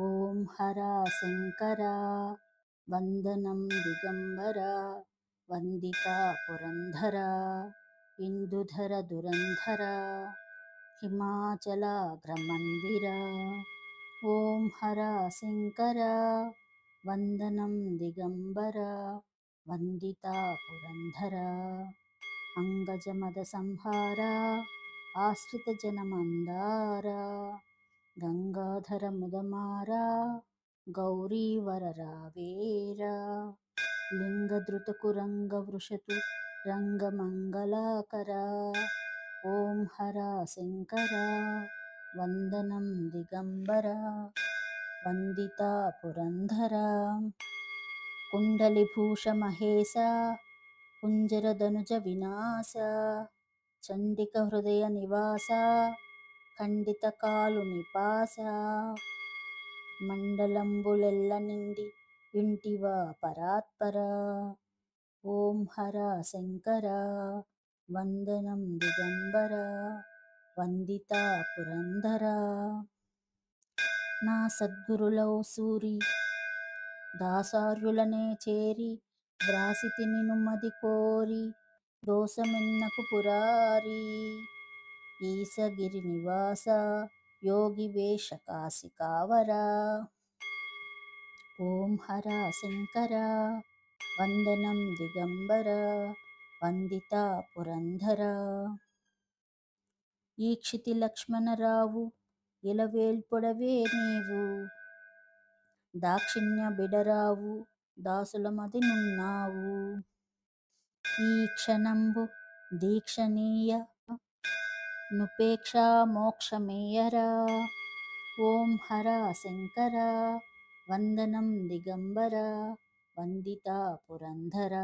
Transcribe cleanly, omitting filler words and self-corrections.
ఓం హర శంకర వందనం దిగంబర వందితా పురంధర ఇందుధర దురంధర హిమాచలాగ్రమందిర. ఓం హర శంకర వందనం దిగంబర వందితా పురంధర అంగజమద సంహార ఆశ్రిత జనమందార గంగాధర ముదమార గౌరీవర రావేర లింగధృత కురంగ వృషతు రంగమంగళాకర. ఓం హర శంకర వందనం దిగంబర వందితా పురంధర కుండలిభూష మహేశ కుంజరదనుజ వినాశ చండిక హృదయ నివాస ఖండిత కాలు నిపాస మండలంబులెల్ల నిండి వింటివా పరాత్పర. ఓం హర శంకర వందనం దిగంబర వందితా పురంధర. నా సద్గురులౌ సూరి దాసార్యులనే చేరి వ్రాసితి నినుమది కోరి దోసమెన్నకు పురారి ఈశగిరి నివాస యోగి వేష కాశికావర. ఓం హర శంకర వందనం దిగంబర వందితా పురంధర. ఈక్షితి లక్ష్మణరావు ఇలవేల్పొడవే నీవు దాక్షిణ్య బిడరావు దాసులమది నున్నావు ఈ క్షణంబు దీక్షణీయ నుపేక్షా మోక్షమేయరా. ఓం హర శంకర వందనం దిగంబర వందితా పురంధర.